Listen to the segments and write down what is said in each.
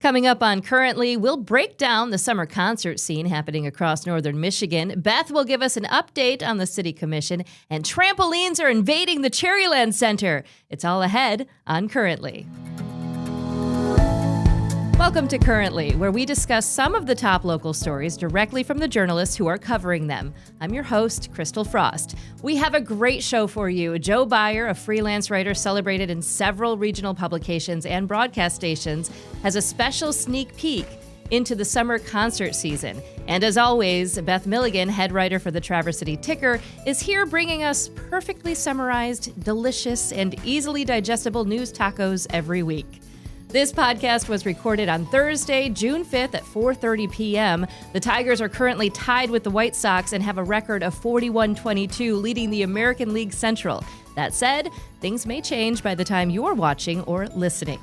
Coming up on Currently, we'll break down the summer concert scene happening across northern Michigan. Beth will give us an update on the city commission, and trampolines are invading the Cherryland Center. It's all ahead on Currently. Welcome to Currently, where we discuss some of the top local stories directly from the journalists who are covering them. I'm your host, Crystal Frost. We have a great show for you. Joe Beyer, a freelance writer celebrated in several regional publications and broadcast stations, has a special sneak peek into the summer concert season. And as always, Beth Milligan, head writer for the Traverse City Ticker, is here bringing us perfectly summarized, delicious, and easily digestible news tacos every week. This podcast was recorded on Thursday, June 5th at 4:30 p.m. The Tigers are currently tied with the White Sox and have a record of 41-22, leading the American League Central. That said, things may change by the time you're watching or listening.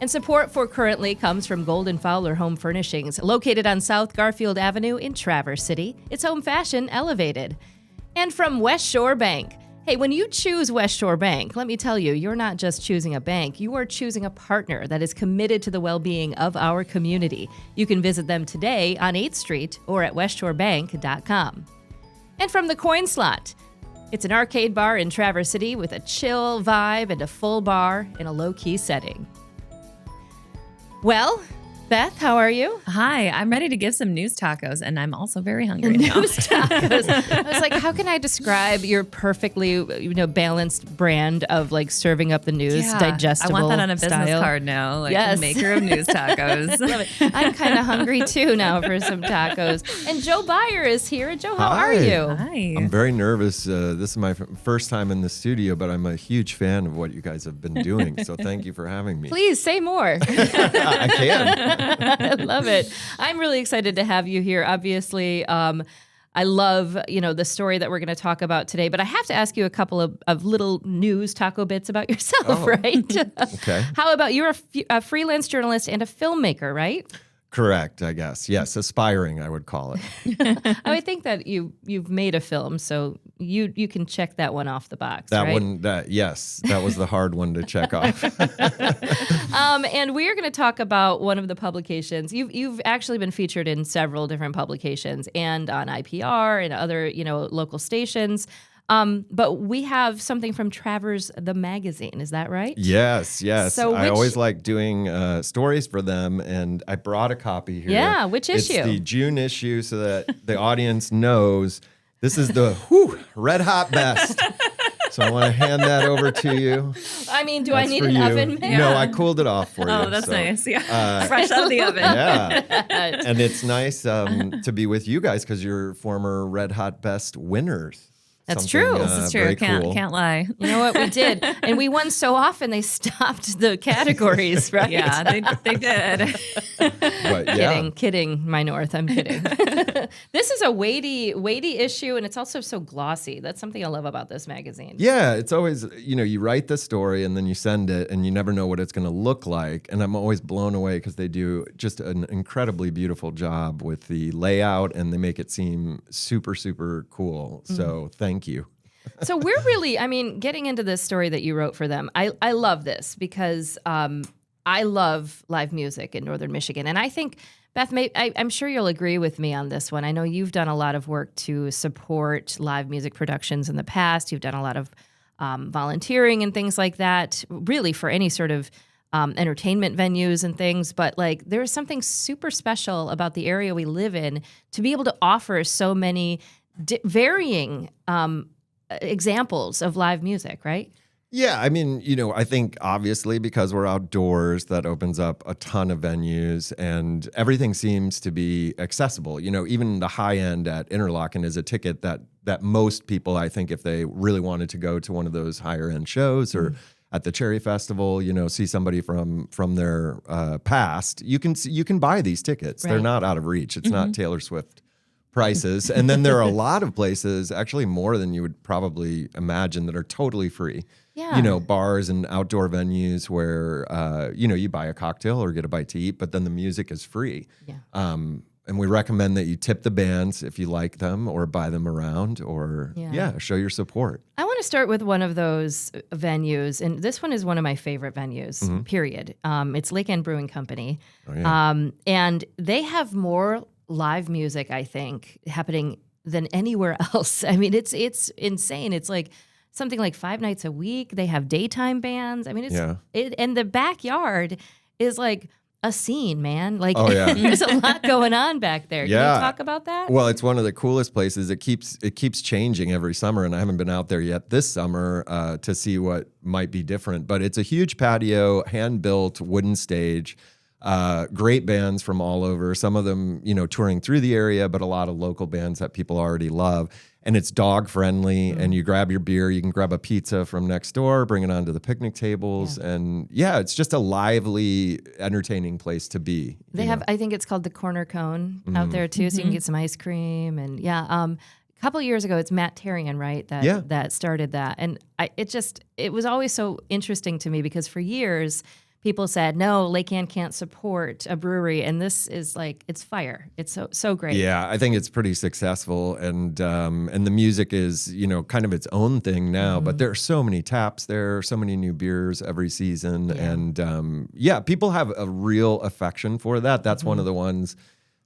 And support for Currently comes from Golden-Fowler Home Furnishings, located on South Garfield Avenue in Traverse City. It's home fashion elevated. And from West Shore Bank. Hey, when you choose West Shore Bank, let me tell you, you're not just choosing a bank, you are choosing a partner that is committed to the well-being of our community. You can visit them today on 8th Street or at westshorebank.com. And from the Coin Slot, it's an arcade bar in Traverse City with a chill vibe and a full bar in a low-key setting. Well, Beth, how are you? Hi, I'm ready to give some news tacos, and I'm also very hungry now. News tacos. I was like, how can I describe your perfectly, balanced brand of like serving up the news, digestible I want that on a business style card now, like yes. the maker of news tacos. Love it. I'm kind of hungry too now for some tacos. And Joe Beyer is here. Joe, how are you? Hi. I'm very nervous. This is my first time in the studio, but I'm a huge fan of what you guys have been doing. So thank you for having me. Please say more. I can. I love it. I'm really excited to have you here. Obviously, I love, the story that we're going to talk about today, but I have to ask you a couple of little news taco bits about yourself, right? Okay. How about you're a freelance journalist and a filmmaker, right? Correct, I guess. Yes, aspiring, I would call it. I think that you've made a film, so you can check that one off the box. That right? one, yes, that was the hard one to check off. And we are going to talk about one of the publications. You've actually been featured in several different publications and on IPR and other local stations. But we have something from Traverse the magazine. Is that right? Yes. So I always like doing stories for them, and I brought a copy here. Yeah, which issue? It's the June issue, so that the audience knows this is the red hot best. So I want to hand that over to you. I mean, do That's I need for an you. oven mitt? No, I cooled it off for you. Oh, that's nice. Yeah, fresh out of the oven. Yeah, and it's nice to be with you guys because you're former Red Hot Best winners. That's true. This is true. Can't lie. You know what? We did. And we won so often they stopped the categories, right? Yeah, they did. But, yeah. Kidding, my North. I'm kidding. This is a weighty issue, and it's also so glossy. That's something I love about this magazine. Yeah, it's always, you write the story and then you send it and you never know what it's going to look like. And I'm always blown away because they do just an incredibly beautiful job with the layout and they make it seem super, super cool. So thank you. So we're really, getting into this story that you wrote for them, I love this because I love live music in northern Michigan. And I think, Beth, I'm sure you'll agree with me on this one. I know you've done a lot of work to support live music productions in the past. You've done a lot of volunteering and things like that, really for any sort of entertainment venues and things. But there's something super special about the area we live in to be able to offer so many varying examples of live music, right? Yeah, I think obviously because we're outdoors, that opens up a ton of venues and everything seems to be accessible. Even the high end at Interlochen is a ticket that most people, I think, if they really wanted to go to one of those higher end shows or at the Cherry Festival, see somebody from their past, you can buy these tickets. Right. They're not out of reach. It's not Taylor Swift prices. And then there are a lot of places, actually more than you would probably imagine, that are totally free. Yeah. Bars and outdoor venues where, you buy a cocktail or get a bite to eat, but then the music is free. Yeah. And we recommend that you tip the bands if you like them, or buy them around, or show your support. I want to start with one of those venues, and this one is one of my favorite venues, period. It's Lake End Brewing Company. Oh, yeah. And they have more live music, I think, happening than anywhere else. I mean, it's insane. It's like something like 5 nights a week. They have daytime bands. I mean, and the backyard is like a scene, man. Like, there's a lot going on back there. Yeah. Can you talk about that? Well, it's one of the coolest places. It keeps changing every summer, and I haven't been out there yet this summer to see what might be different. But it's a huge patio, hand-built wooden stage. Great bands from all over. Some of them, touring through the area, but a lot of local bands that people already love. And it's dog friendly, and you grab your beer. You can grab a pizza from next door, bring it onto the picnic tables, and it's just a lively, entertaining place to be. They have, I think it's called the Corner Cone out there too, so you can get some ice cream and a couple of years ago, it's Matt Terrian, right? That started that, and it was always so interesting to me because for years people said, no, Lake Ann can't support a brewery. And this is like, it's fire. It's so great. Yeah, I think it's pretty successful. And the music is, kind of its own thing now. But there are so many taps there, so many new beers every season. Yeah. And people have a real affection for that. That's one of the ones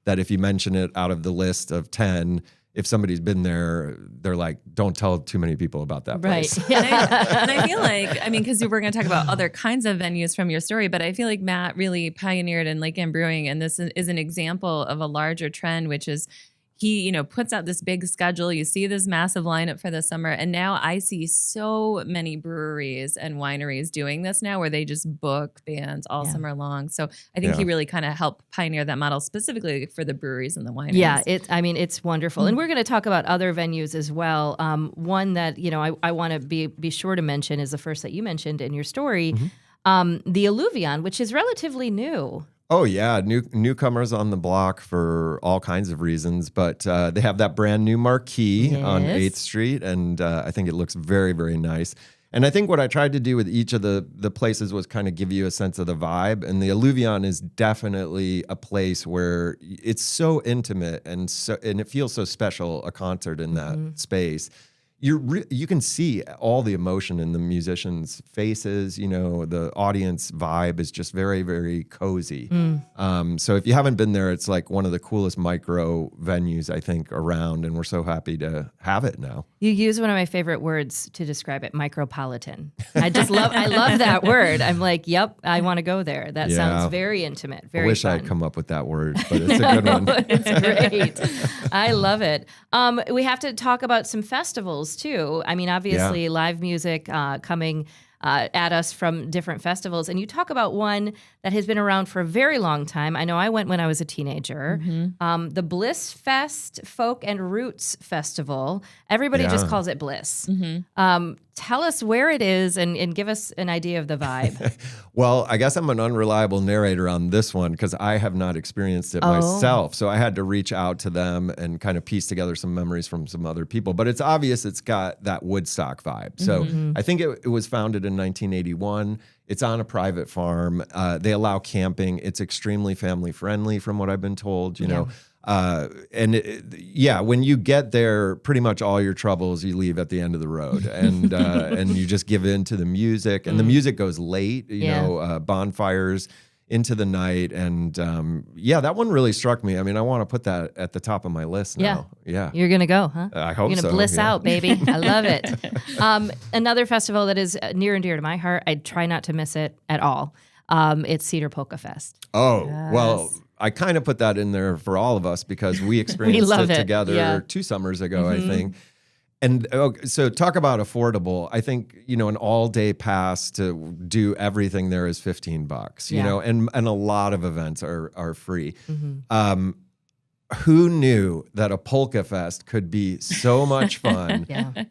that if you mention it out of the list of 10, if somebody's been there, they're like, don't tell too many people about that place. Right. And I feel like, because we're going to talk about other kinds of venues from your story, but I feel like Matt really pioneered in Lake Ann Brewing. And this is an example of a larger trend, which is he, puts out this big schedule. You see this massive lineup for the summer. And now I see so many breweries and wineries doing this now where they just book bands all summer long. So I think he really kind of helped pioneer that model specifically for the breweries and the wineries. Yeah, it's wonderful. And we're going to talk about other venues as well. One that, I want to be sure to mention is the first that you mentioned in your story, the Alluvion, which is relatively new. Oh, yeah. Newcomers on the block for all kinds of reasons. But they have that brand new marquee on 8th Street. And I think it looks very, very nice. And I think what I tried to do with each of the places was kind of give you a sense of the vibe. And the Alluvion is definitely a place where it's so intimate and it feels so special, a concert in that space. You can see all the emotion in the musicians' faces. The audience vibe is just very, very cozy. So if you haven't been there, it's like one of the coolest micro venues, I think, around. And we're so happy to have it now. You use one of my favorite words to describe it, micropolitan. I love that word. I'm like, yep, I want to go there. That sounds very intimate, very I wish fun. I'd come up with that word, but it's a good one. It's great. I love it. We have to talk about some festivals too. I mean, obviously live music coming at us from different festivals. And you talk about one that has been around for a very long time. I know I went when I was a teenager. The Bliss Fest Folk and Roots Festival. Everybody just calls it Bliss. Tell us where it is and give us an idea of the vibe. Well, I guess I'm an unreliable narrator on this one because I have not experienced it myself. So I had to reach out to them and kind of piece together some memories from some other people. But it's obvious it's got that Woodstock vibe. So I think it was founded in 1981. It's on a private farm. They allow camping. It's extremely family friendly from what I've been told, you know. When you get there, pretty much all your troubles you leave at the end of the road, and you just give in to the music, and the music goes late, you know, bonfires into the night, and that one really struck me. I mean, I want to put that at the top of my list now. Yeah, you're gonna go, huh? I hope so. You're gonna bliss out, baby. I love it. Another festival that is near and dear to my heart. I try not to miss it at all. It's Cedar Polka Fest. Oh, well. I kind of put that in there for all of us because we experienced it together 2 summers ago, I think. And so talk about affordable. I think, you know, an all-day pass to do everything there is $15, you know, and a lot of events are free. Who knew that a polka fest could be so much fun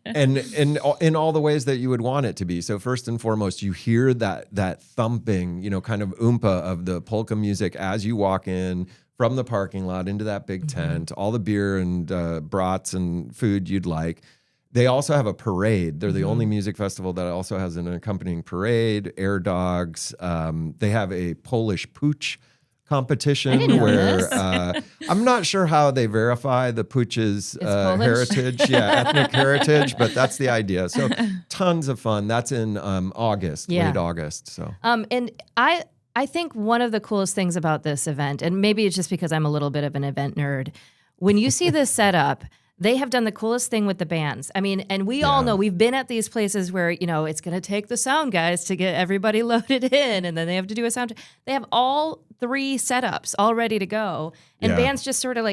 and in all the ways that you would want it to be? So first and foremost, you hear that thumping, you know, kind of oompa of the polka music as you walk in from the parking lot into that big tent, all the beer and brats and food you'd like. They also have a parade. They're the only music festival that also has an accompanying parade, air dogs. They have a Polish pooch competition where I'm not sure how they verify the Pooch's heritage, ethnic heritage, but that's the idea. So tons of fun. That's in August, late August. So and I think one of the coolest things about this event, and maybe it's just because I'm a little bit of an event nerd, when you see this setup, they have done the coolest thing with the bands. I mean, and we all know, we've been at these places where, it's going to take the sound guys to get everybody loaded in, and then they have to do a sound. They have all 3 setups all ready to go, and bands just sort of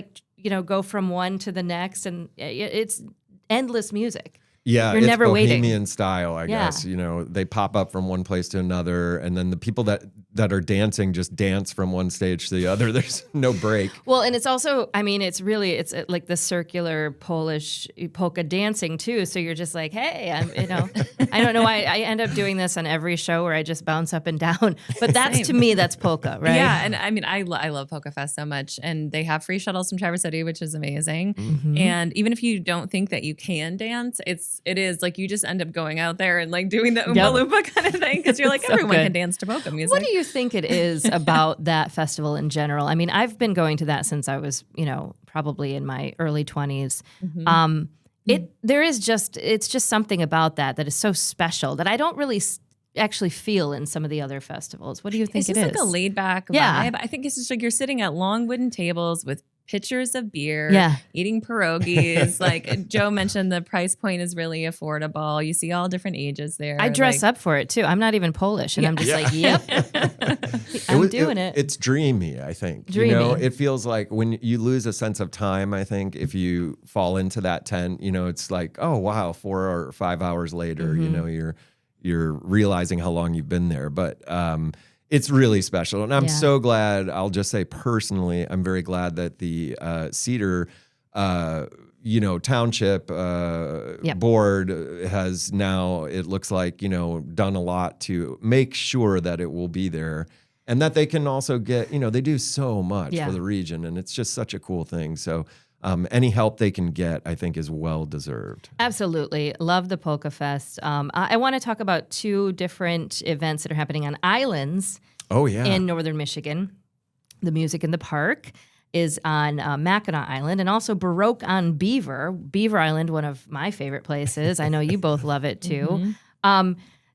go from one to the next, and it's endless music. Yeah, You're it's never bohemian waiting. style, I guess. They pop up from one place to another, and then the people that are dancing just dance from one stage to the other. There's no break. Well, and it's also, it's like the circular Polish polka dancing too. So you're just like, hey, I don't know why I end up doing this on every show where I just bounce up and down. But to me, that's polka, right? Yeah, and I love Polka Fest so much, and they have free shuttles from Traverse City, which is amazing. Mm-hmm. And even if you don't think that you can dance, it is like you just end up going out there and like doing the Oompa Loompa kind of thing, because you're like, So everyone good. can dance to polka music. What do you think it is about that festival in general? I mean, I've been going to that since I was, probably in my early 20s. Mm-hmm. It's just something about that is so special that I don't really actually feel in some of the other festivals. What do you think it's just like a laid back vibe. I think it's just like you're sitting at long wooden tables with pitchers of beer, eating pierogies. Like Joe mentioned, the price point is really affordable. You see all different ages there. I dress up for it too. I'm not even Polish, and I'm just like, yep, I'm doing it. It's dreamy, I think. Dreamy. It feels like when you lose a sense of time, I think if you fall into that tent, it's like, oh wow, 4 or 5 hours later, you're realizing how long you've been there. But it's really special. And I'm so glad, I'll just say personally, I'm very glad that the Cedar, township board has now, it looks like, done a lot to make sure that it will be there. And that they can also get, they do so much for the region. And it's just such a cool thing. So any help they can get, I think, is well-deserved. Absolutely. Love the Polka Fest. I want to talk about 2 different events that are happening on islands in northern Michigan. The Music in the Park is on Mackinac Island, and also Baroque on Beaver. Beaver Island, one of my favorite places. I know you both love it, too.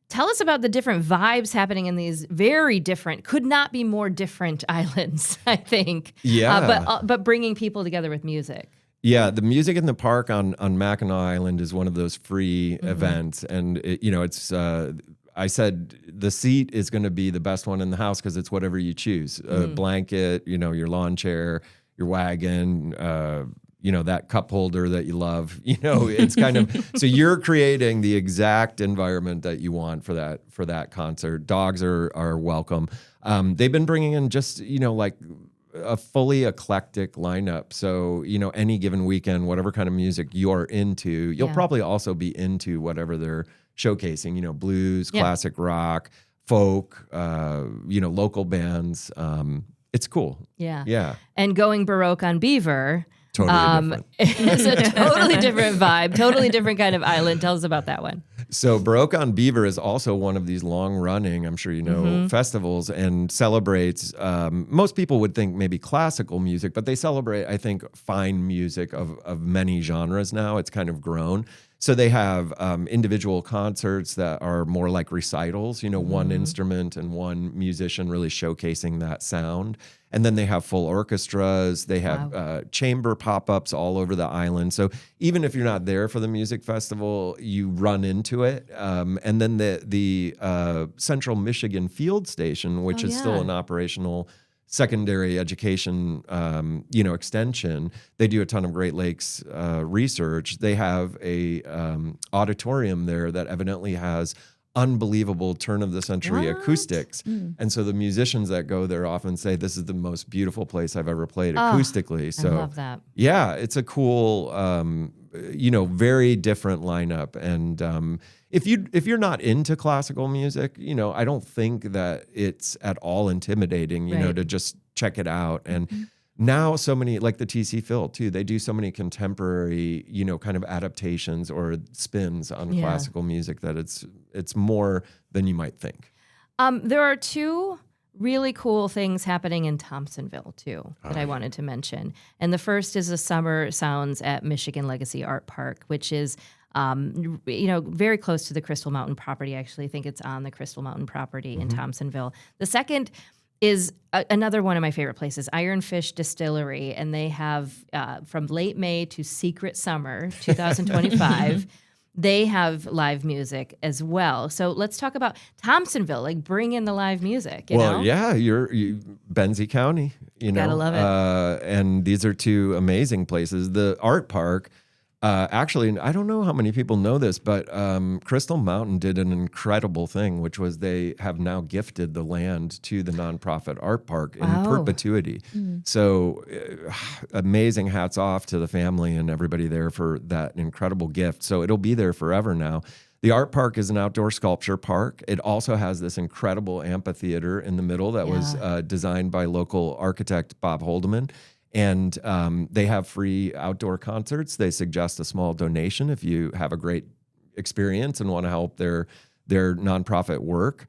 Tell us about the different vibes happening in these very different, could not be more different islands, I think. Yeah. But bringing people together with music. Yeah, the Music in the Park on Mackinac Island is one of those free events. And, it's, I said the seat is going to be the best one in the house because it's whatever you choose. A blanket, your lawn chair, your wagon, that cup holder that you love, it's kind of, so you're creating the exact environment that you want for that concert. Dogs are welcome. They've been bringing in just, like a fully eclectic lineup. So, any given weekend, whatever kind of music you're into, you'll probably also be into whatever they're showcasing, blues, classic rock, folk, local bands. It's cool. Yeah. Yeah. And going Baroque on Beaver. Totally different. It's a totally different vibe, totally different kind of island. Tell us about that one. So Baroque on Beaver is also one of these long-running, I'm sure festivals, and celebrates, most people would think maybe classical music, but they celebrate, I think, fine music of many genres now. It's kind of grown. So they have individual concerts that are more like recitals, one instrument and one musician really showcasing that sound. And then they have full orchestras. They have chamber pop-ups all over the island. So even if you're not there for the music festival, you run into it. And then the Central Michigan Field Station, which is still an operational secondary education, extension. They do a ton of Great Lakes research. They have a auditorium there that evidently has unbelievable turn-of-the-century acoustics. And so the musicians that go there often say, this is the most beautiful place I've ever played acoustically. So I love that. Yeah, it's a cool, very different lineup. And if you're not into classical music, I don't think that it's at all intimidating, to just check it out. And now so many, like the TC Phil too, they do so many contemporary, kind of adaptations or spins on classical music that it's more than you might think. There are 2 really cool things happening in Thompsonville too that I wanted to mention. And the first is the SummerSounds at Michigan Legacy Art Park, which is very close to the Crystal Mountain property. Actually, I think it's on the Crystal Mountain property in Thompsonville. The second is another one of my favorite places, Ironfish Distillery, and they have from late May to Secret Summer 2025. They have live music as well. So let's talk about Thompsonville, like bring in the live music. You know? Yeah, you're Benzie County, Gotta love it. And these are two amazing places. The art park, actually, I don't know how many people know this, but Crystal Mountain did an incredible thing, which was they have now gifted the land to the nonprofit art park in perpetuity. So amazing hats off to the family and everybody there for that incredible gift. So it'll be there forever now. The art park is an outdoor sculpture park. It also has this incredible amphitheater in the middle that was designed by local architect Bob Holdeman. And they have free outdoor concerts. They suggest a small donation if you have a great experience and want to help their nonprofit work.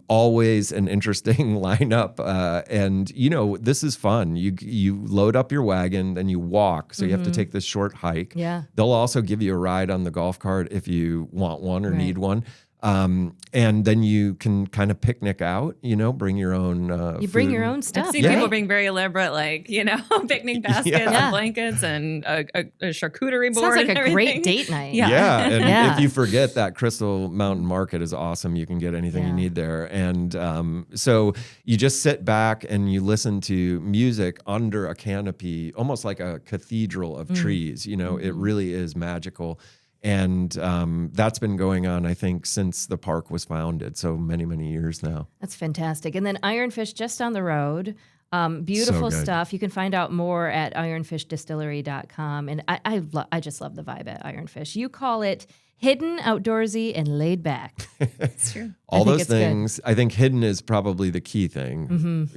Always an interesting lineup. And, this is fun. You load up your wagon, then you walk. So you have to take this short hike. Yeah. They'll also give you a ride on the golf cart if you want one or need one. And then you can kind of picnic out, bring your own bring food. your own stuff. I've seen people bring very elaborate, picnic baskets and blankets and a charcuterie board. Sounds like and a great date night. Yeah. And if you forget that Crystal Mountain Market is awesome, you can get anything you need there. And so you just sit back and you listen to music under a canopy, almost like a cathedral of trees. It really is magical. And that's been going on, I think, since the park was founded. So many, many years now. That's fantastic. And then Ironfish just down the road. Beautiful stuff. You can find out more at ironfishdistillery.com. And I just love the vibe at Ironfish. You call it hidden, outdoorsy, and laid back. It's true. All those things. I think hidden is probably the key thing.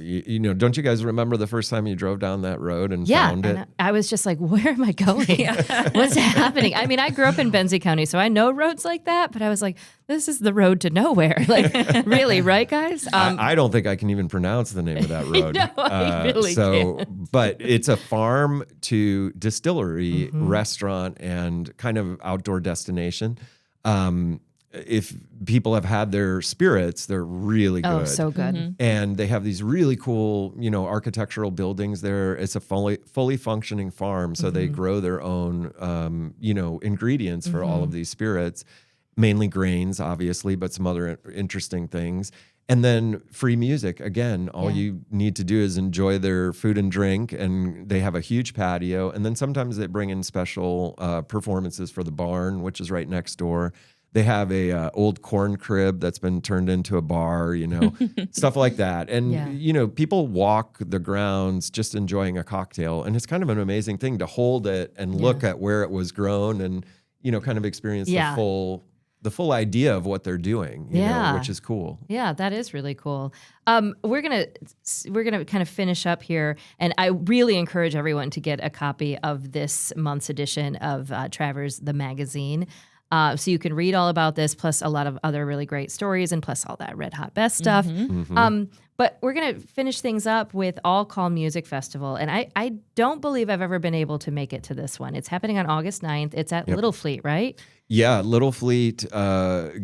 Don't you guys remember the first time you drove down that road and found it? I was just like, where am I going? What's happening? I mean, I grew up in Benzie County, so I know roads like that, but I was like, this is the road to nowhere. Like, really, right, guys? I don't think I can even pronounce the name of that road. No, I really can't. But it's a farm to distillery, restaurant, and kind of outdoor destination. If people have had their spirits, they're really good. Oh, so good. And they have these really cool, architectural buildings there. It's a fully functioning farm. So they grow their own, ingredients for all of these spirits, mainly grains, obviously, but some other interesting things. And then free music. Again, all you need to do is enjoy their food and drink, and they have a huge patio. And then sometimes they bring in special performances for the barn, which is right next door. They have a old corn crib that's been turned into a bar, stuff like that. And, people walk the grounds just enjoying a cocktail. And it's kind of an amazing thing to hold it and look at where it was grown and, kind of experience the full idea of what they're doing, which is cool. Yeah, that is really cool. We're gonna kind of finish up here, and I really encourage everyone to get a copy of this month's edition of Travers the magazine. So you can read all about this, plus a lot of other really great stories, and plus all that Red Hot Best stuff. But we're going to finish things up with All Calm Music Festival. And I don't believe I've ever been able to make it to this one. It's happening on August 9th. It's at Little Fleet, right? Yeah, Little Fleet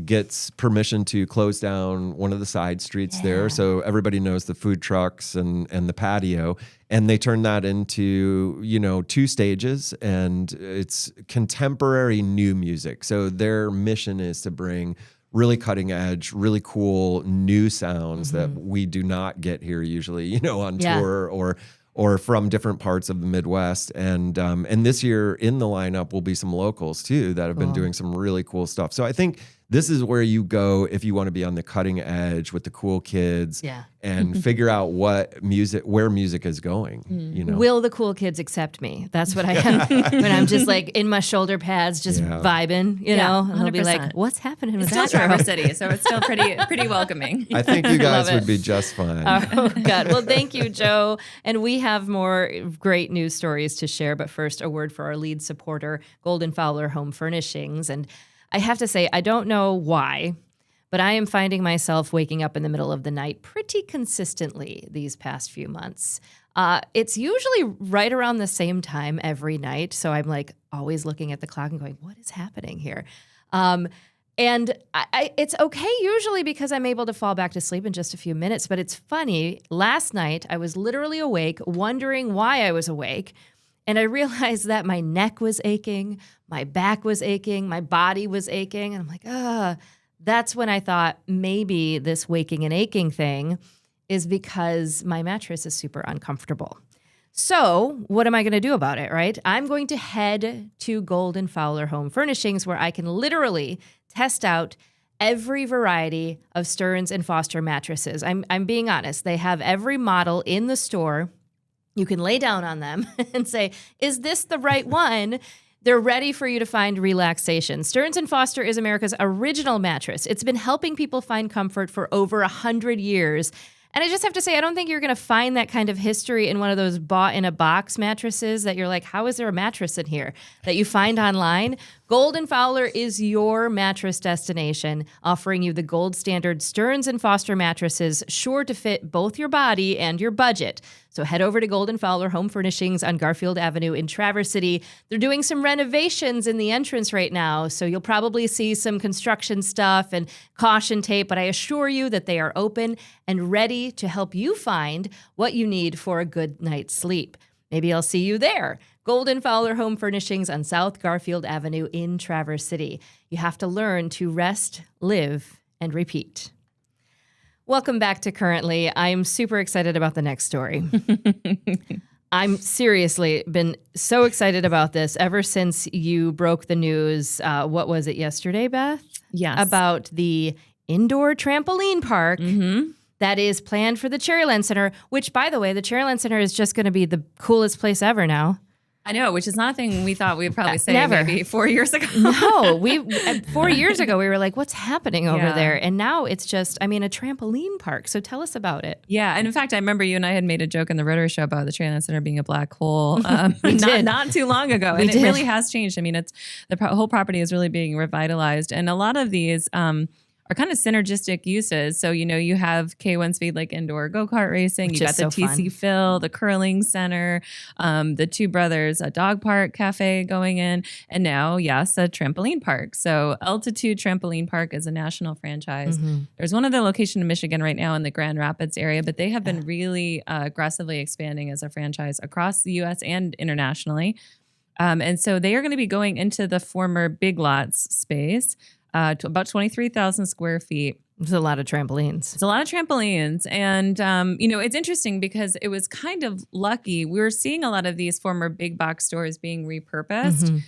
gets permission to close down one of the side streets there. So everybody knows the food trucks and the patio. And they turn that into, 2 stages. And it's contemporary new music. So their mission is to bring really cutting edge, really cool new sounds that we do not get here usually, on tour or from different parts of the Midwest. And this year in the lineup will be some locals too that have been doing some really cool stuff. So I think this is where you go if you want to be on the cutting edge with the cool kids and figure out where music is going. Will the cool kids accept me? That's what I have when I'm just like in my shoulder pads, just vibing, and they'll be like, what's happening with that? It's still Traverse City, so it's still pretty welcoming. I think you guys would be just fine. Oh, God. Well, thank you, Joe. And we have more great news stories to share. But first, a word for our lead supporter, Golden-Fowler Home Furnishings. And I have to say, I don't know why, but I am finding myself waking up in the middle of the night pretty consistently these past few months. It's usually right around the same time every night. So I'm like always looking at the clock and going, what is happening here? And it's okay usually because I'm able to fall back to sleep in just a few minutes. But it's funny. Last night, I was literally awake, wondering why I was awake. And I realized that my neck was aching, my back was aching, my body was aching. And I'm like, that's when I thought maybe this waking and aching thing is because my mattress is super uncomfortable. So what am I going to do about it, right? I'm going to head to Golden-Fowler Home Furnishings where I can literally test out every variety of Stearns & Foster mattresses. I'm being honest. They have every model in the store. You can lay down on them and say, is this the right one? They're ready for you to find relaxation. Stearns & Foster is America's original mattress. It's been helping people find comfort for over 100 years. And I just have to say, I don't think you're going to find that kind of history in one of those bought-in-a-box mattresses that you're like, how is there a mattress in here that you find online? Golden-Fowler is your mattress destination, offering you the gold standard Stearns & Foster mattresses, sure to fit both your body and your budget. So head over to Golden-Fowler Home Furnishings on Garfield Avenue in Traverse City. They're doing some renovations in the entrance right now, so you'll probably see some construction stuff and caution tape, but I assure you that they are open and ready to help you find what you need for a good night's sleep. Maybe I'll see you there. Golden-Fowler Home Furnishings on South Garfield Avenue in Traverse City. You have to learn to rest, live, and repeat. Welcome back to Currently. I'm super excited about the next story. I'm seriously been so excited about this ever since you broke the news. What was it, yesterday, Beth? Yes. About the indoor trampoline park that is planned for the Cherryland Center, which, by the way, the Cherryland Center is just going to be the coolest place ever now. I know, which is not a thing we thought we'd probably say Never. maybe 4 years ago. No, 4 years ago, we were like, what's happening over there? And now it's just, a trampoline park. So tell us about it. Yeah. And in fact, I remember you and I had made a joke in the Rotary Show about the Cherryland Center being a black hole not too long ago. And it really has changed. It's the whole property is really being revitalized. And a lot of these are kind of synergistic uses. So, you have K1 Speed, like indoor go-kart racing. You got the TC Phil, the curling center, the Two Brothers, a dog park cafe going in. And now, yes, a trampoline park. So Altitude Trampoline Park is a national franchise. There's one other location in Michigan right now in the Grand Rapids area, but they have been really aggressively expanding as a franchise across the U.S. and internationally. And so they are going to be going into the former Big Lots space, to about 23,000 square feet. It's a lot of trampolines. It's a lot of trampolines. And, it's interesting because it was kind of lucky. We were seeing a lot of these former big box stores being repurposed.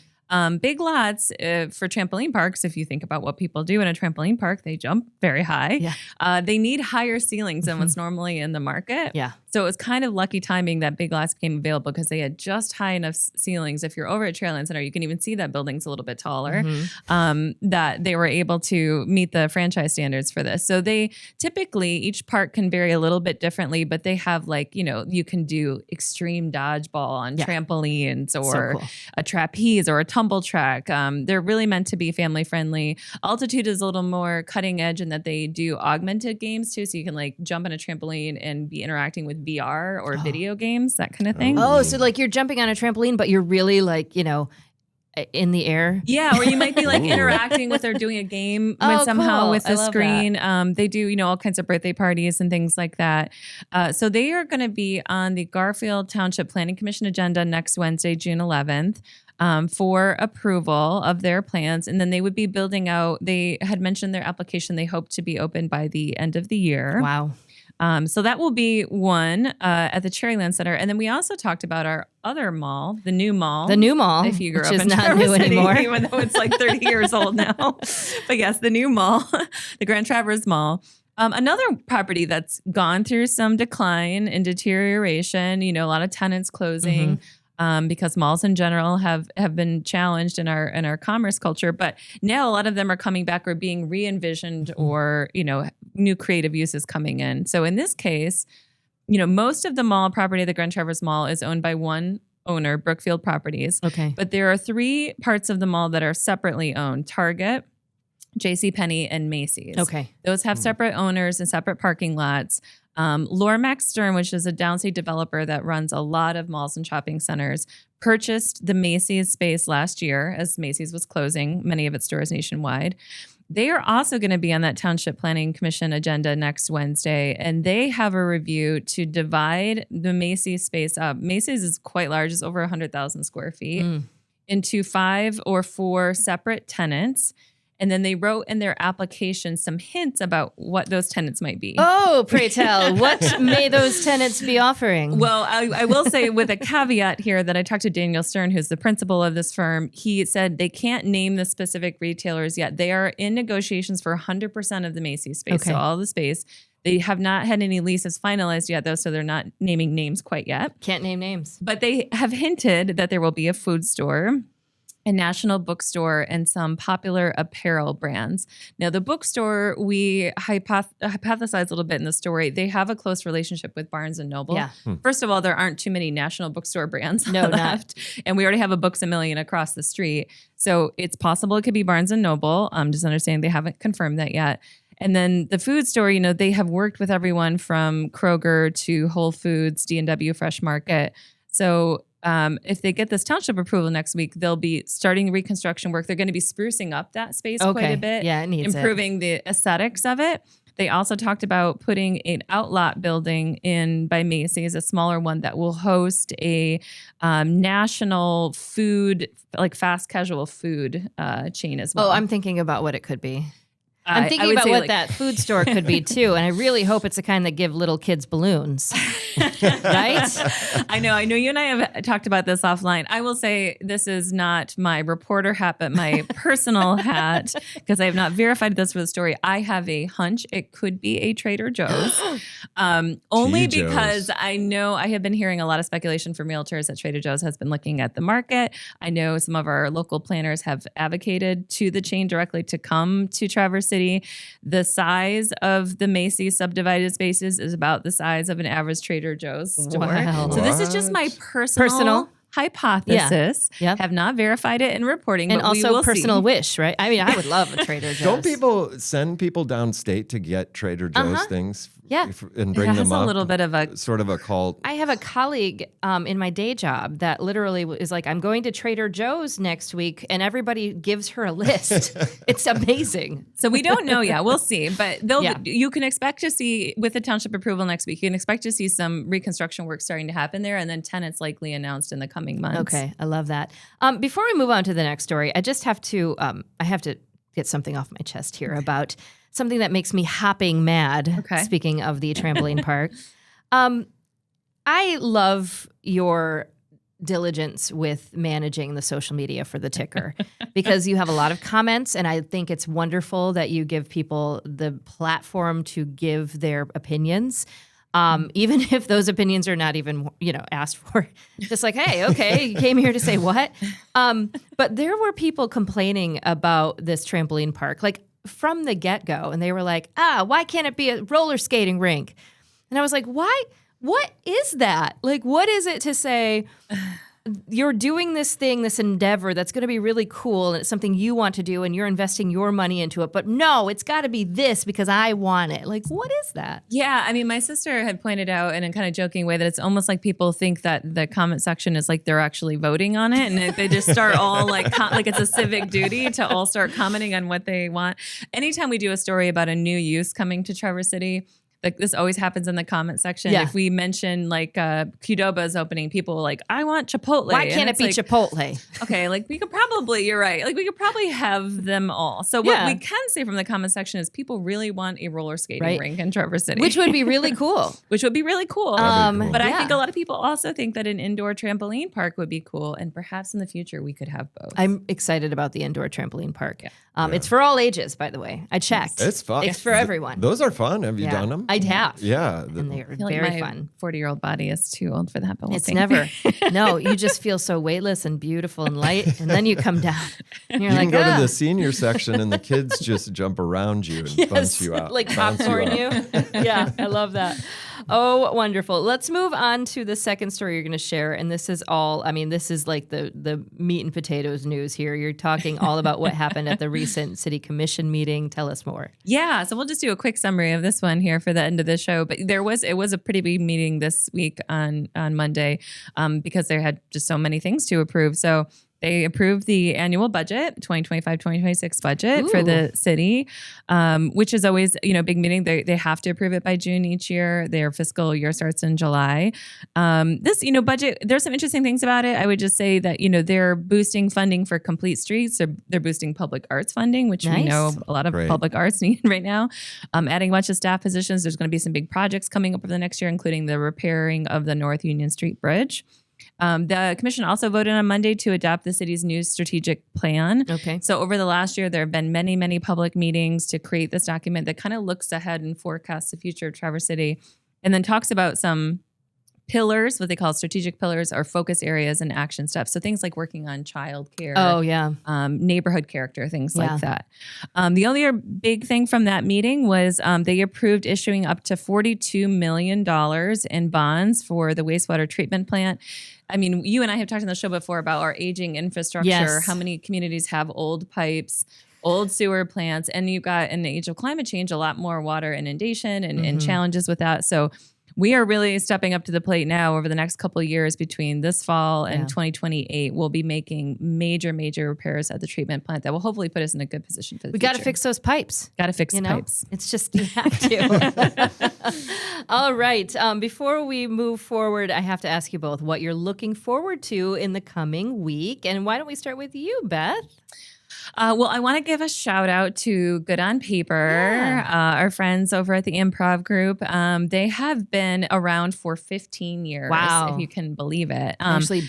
Big Lots for trampoline parks, if you think about what people do in a trampoline park, they jump very high. Yeah. They need higher ceilings than what's normally in the market. Yeah. So it was kind of lucky timing that Big Lots became available because they had just high enough ceilings. If you're over at Cherryland Center, you can even see that building's a little bit taller, that they were able to meet the franchise standards for this. So they typically, each park can vary a little bit differently, but they have you can do extreme dodgeball on trampolines or a trapeze or a tumble track. They're really meant to be family friendly. Altitude is a little more cutting edge in that they do augmented games too. So you can jump on a trampoline and be interacting with VR or video games, that kind of thing. Oh, so you're jumping on a trampoline, but you're really in the air. Yeah, or you might be interacting with or doing a game somehow with the screen. They do, all kinds of birthday parties and things like that. So they are going to be on the Garfield Township Planning Commission agenda next Wednesday, June 11th. For approval of their plans. And then they would be building out, they had mentioned their application, they hope to be open by the end of the year. Wow. So that will be one at the Cherryland Center. And then we also talked about our other mall, the new mall. The new mall, if you grew which up is in not Traverse new City, anymore. even though it's 30 years old now. But yes, the new mall, the Grand Traverse Mall. Another property that's gone through some decline and deterioration, a lot of tenants closing. Because malls in general have been challenged in our commerce culture, but now a lot of them are coming back or being re-envisioned or, new creative uses coming in. So in this case, most of the mall property, the Grand Traverse Mall, is owned by one owner, Brookfield Properties. Okay. But there are three parts of the mall that are separately owned: Target, JCPenney, and Macy's. Okay. Those have separate owners and separate parking lots. Lormax Stern, which is a downstate developer that runs a lot of malls and shopping centers, purchased the Macy's space last year as Macy's was closing many of its stores nationwide. They are also going to be on that Township Planning Commission agenda next Wednesday, and they have a review to divide the Macy's space up. Macy's is quite large, it's over 100,000 square feet, into 5 or 4 separate tenants. And then they wrote in their application some hints about what those tenants might be. Oh, pray tell, what may those tenants be offering? Well, I will say with a caveat here that I talked to Daniel Stern, who's the principal of this firm. He said they can't name the specific retailers yet. They are in negotiations for 100% of the Macy's space, so all the space. They have not had any leases finalized yet, though, so they're not naming names quite yet. Can't name names. But they have hinted that there will be a food store, a national bookstore, and some popular apparel brands. Now, the bookstore, we hypothesized a little bit in the story. They have a close relationship with Barnes & Noble. Yeah. First of all, there aren't too many national bookstore brands left. Not. And we already have a Books A Million across the street. So it's possible it could be Barnes & Noble. I'm just understanding they haven't confirmed that yet. And then the food store, they have worked with everyone from Kroger to Whole Foods, D&W Fresh Market. So if they get this township approval next week, they'll be starting reconstruction work. They're going to be sprucing up that space quite a bit. Yeah, it needs improving the aesthetics of it. They also talked about putting an outlot building in by Macy's, a smaller one that will host a national food, like fast casual food chain as well. Oh, I'm thinking about what it could be. I'm thinking about what that food store could be too, and I really hope it's the kind that give little kids balloons, right? I know you and I have talked about this offline. I will say this is not my reporter hat, but my personal hat, because I have not verified this for the story. I have a hunch it could be a Trader Joe's, only because I know I have been hearing a lot of speculation from realtors that Trader Joe's has been looking at the market. I know some of our local planners have advocated to the chain directly to come to Traverse City. The size of the Macy's subdivided spaces is about the size of an average Trader Joe's store. Wow. So this is just my personal hypothesis. Yeah. Have not verified it in reporting, and but also we will personal see. wish, right? I mean, I would love a Trader Joe's. Don't people send people downstate to get Trader Joe's things? Yeah. And bring them up? A little bit of a sort of a cult. I have a colleague in my day job that literally is like, I'm going to Trader Joe's next week, and everybody gives her a list. It's amazing. So we don't know yet. We'll see. But you can expect to see, with the township approval next week, you can expect to see some reconstruction work starting to happen there, and then tenants likely announced in the coming months. Okay, I love that. Before we move on to the next story, I just have to get something off my chest here about something that makes me hopping mad. Okay. Speaking of the trampoline park. I love your diligence with managing the social media for the ticker because you have a lot of comments, and I think it's wonderful that you give people the platform to give their opinions. Even if those opinions are not even, asked for, just like, hey, okay, you came here to say what? But there were people complaining about this trampoline park, like from the get-go, and they were like, why can't it be a roller skating rink? And I was like, why? What is that? Like, what is it to say you're doing this thing, this endeavor that's going to be really cool, and it's something you want to do, and you're investing your money into it, but no, it's got to be this because I want it. Like, what is that? Yeah, I mean, my sister had pointed out in a kind of joking way that it's almost like people think that the comment section is like they're actually voting on it, and they just start all like it's a civic duty to all start commenting on what they want. Anytime we do a story about a new use coming to Traverse City, like this always happens in the comment section. Yeah. If we mention like Qdoba's opening, people are like, I want Chipotle. Why can't it be Chipotle? Okay, like we could probably, you're right. Like we could probably have them all. So what we can say from the comment section is people really want a roller skating rink in Traverse City. Which would be really cool. Which would be really cool. Cool. But I think a lot of people also think that an indoor trampoline park would be cool. And perhaps in the future we could have both. I'm excited about the indoor trampoline park. Yeah. It's for all ages, by the way. I checked. It's fun. It's for everyone. Those are fun. Have you done them? I have. Yeah. And they are I feel like very my fun. 40-year-old body is too old for that, but we'll It's see. never. No, you just feel so weightless and beautiful and light, and then you come down. And you're You like, can go to the senior section and the kids just jump around you and bounce you out. like bounce popcorn out. you. Yeah, I love that. Oh, wonderful. Let's move on to the second story you're going to share. And this is this is like the meat and potatoes news here. You're talking all about what happened at the recent city commission meeting. Tell us more. Yeah. So we'll just do a quick summary of this one here for the end of the show. But it was a pretty big meeting this week on Monday because they had just so many things to approve. So they approved the annual budget, 2025-2026 budget for the city, which is always, big meeting. They have to approve it by June each year. Their fiscal year starts in July. This, budget, there's some interesting things about it. I would just say that, they're boosting funding for complete streets. They're boosting public arts funding, which we know a lot of public arts need right now. Adding a bunch of staff positions. There's going to be some big projects coming up over the next year, including the repairing of the North Union Street Bridge. The commission also voted on Monday to adopt the city's new strategic plan. Okay. So over the last year, there have been many, many public meetings to create this document that kind of looks ahead and forecasts the future of Traverse City, and then talks about some pillars, what they call strategic pillars, or focus areas and action steps. So things like working on childcare. Oh, yeah. Neighborhood character, things like that. The only other big thing from that meeting was they approved issuing up to $42 million in bonds for the wastewater treatment plant. I mean, you and I have talked on the show before about our aging infrastructure, how many communities have old pipes, old sewer plants, and you've got, in the age of climate change, a lot more water inundation and challenges with that. So we are really stepping up to the plate now over the next couple of years. Between this fall and 2028, we'll be making major, major repairs at the treatment plant that will hopefully put us in a good position for the future. We got to fix those pipes. Got to fix the pipes. It's just, you have to. All right. Before we move forward, I have to ask you both what you're looking forward to in the coming week. And why don't we start with you, Beth? Well, I want to give a shout out to Good on Paper, our friends over at the Improv Group. They have been around for 15 years, if you can believe it. Actually,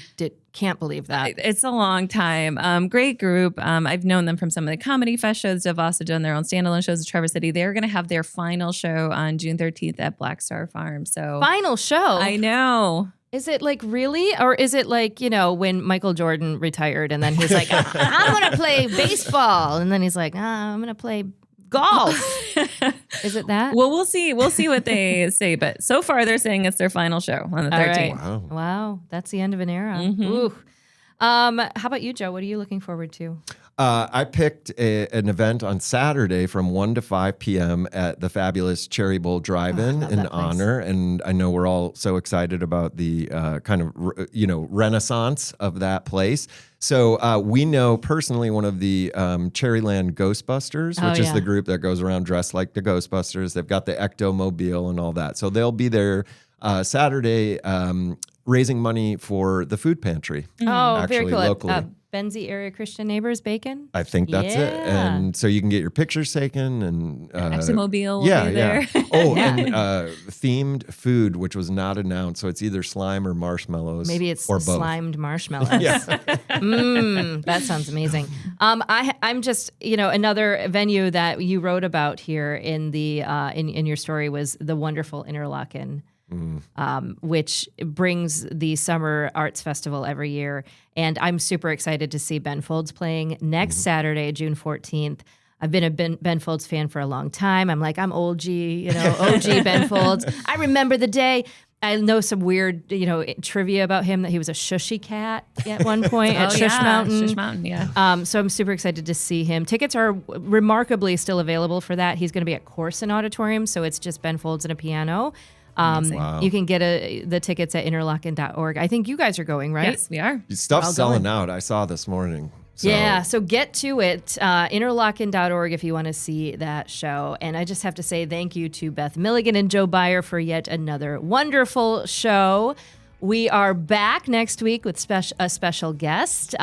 can't believe that. It's a long time. Great group. I've known them from some of the Comedy Fest shows. They've also done their own standalone shows at Traverse City. They're going to have their final show on June 13th at Black Star Farm. So final show? I know. Is it like really? Or is it like, when Michael Jordan retired and then he's like, I'm going to play baseball. And then he's like, I'm going to play golf. Is it that? Well, we'll see. We'll see what they say. But so far they're saying it's their final show on the 13th. Right. Wow. That's the end of an era. Ooh. How about you, Joe? What are you looking forward to? I picked an event on Saturday from 1 to 5 p.m. at the fabulous Cherry Bowl Drive-In in honor. And I know we're all so excited about the kind of, renaissance of that place. So we know personally one of the Cherryland Ghostbusters, which is the group that goes around dressed like the Ghostbusters. They've got the Ectomobile and all that. So they'll be there Saturday raising money for the food pantry. Oh, very cool. Locally. Benzie Area Christian Neighbors Bacon? I think that's it. And so you can get your pictures taken. And Exomobile will be there. Oh, and themed food, which was not announced. So it's either slime or marshmallows. Maybe it's or both. Slimed marshmallows. That sounds amazing. I'm just, another venue that you wrote about here in the in your story was the wonderful Interlochen. Which brings the Summer Arts Festival every year. And I'm super excited to see Ben Folds playing next Saturday, June 14th. I've been a Ben Folds fan for a long time. I'm OG, OG Ben Folds. I remember the day. I know some weird, trivia about him, that he was a shushy cat at one point at Shush Mountain. Shush Mountain, yeah. So I'm super excited to see him. Tickets are remarkably still available for that. He's going to be at Corson Auditorium, so it's just Ben Folds and a piano. Wow. You can get the tickets at interlochen.org. I think you guys are going, right? Yes, we are. Stuff's selling out. I saw this morning. So. Yeah, so get to it. Interlochen.org if you want to see that show. And I just have to say thank you to Beth Milligan and Joe Beyer for yet another wonderful show. We are back next week with a special guest,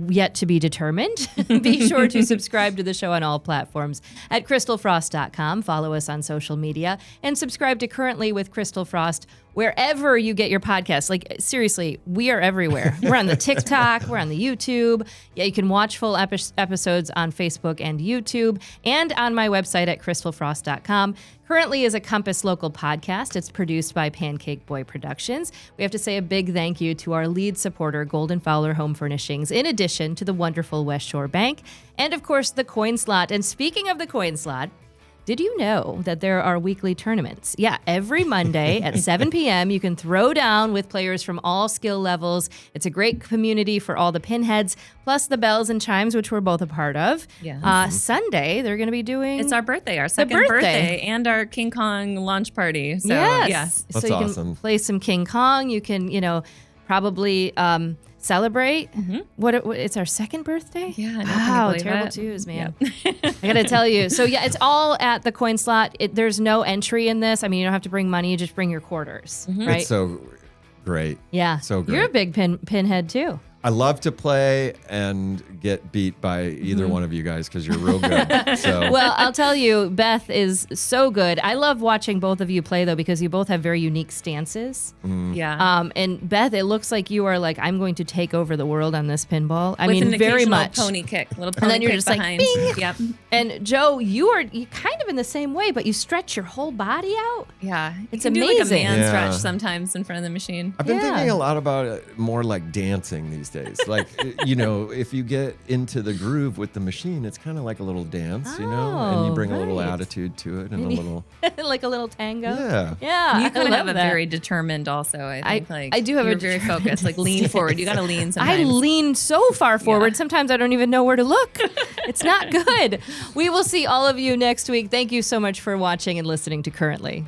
yet to be determined. Be sure to subscribe to the show on all platforms at crystalfrost.com. Follow us on social media and subscribe to Currently with Crystal Frost wherever you get your podcasts. Like, seriously, we are everywhere. We're on the TikTok. We're on the YouTube. Yeah, you can watch full episodes on Facebook and YouTube and on my website at crystalfrost.com. Currently is a Compass local podcast. It's produced by Pancake Boy Productions. We have to say a big thank you to our lead supporter, Golden-Fowler Home Furnishings, in addition to the wonderful West Shore Bank, and of course, the Coin Slot. And speaking of the Coin Slot, Did you know that there are weekly tournaments? Yeah, every Monday at 7 p.m. you can throw down with players from all skill levels. It's a great community for all the pinheads, plus the bells and chimes, which we're both a part of. Yes. Sunday, they're going to be doing... It's our birthday, our second birthday, and our King Kong launch party. So, yes. That's so you awesome. can play some King Kong. You can, probably... celebrate. It's our second birthday? Yeah. Wow, terrible twos, man. I gotta tell you. So it's all at the coin slot. There's no entry in this. I mean, you don't have to bring money. You just bring your quarters, right? It's so great. Yeah. So great. You're a big pinhead too. I love to play and get beat by either one of you guys because you're real good. So Well, I'll tell you, Beth is so good. I love watching both of you play, though, because you both have very unique stances. Yeah. And Beth, it looks like you are like, I'm going to take over the world on this pinball. I With mean, an very occasional much. pony kick, little pony And then you're kick just like, behind. bing. Yep. And Joe, you kind of in the same way, but you stretch your whole body out. Yeah. It's you can do like a amazing. man Yeah. stretch sometimes in front of the machine. I've been Yeah. thinking a lot about it more like dancing these days. Like, if you get into the groove with the machine, it's kind of like a little dance, and you bring a little right. attitude to it and a little. Like a little tango. Yeah. Yeah. You I kind of love have a that. very determined also, I think. I do have you're a very focused. Like lean forward. You got to lean I sometimes. lean so far forward. Yeah. Sometimes I don't even know where to look. It's not good. We will see all of you next week. Thank you so much for watching and listening to Currently.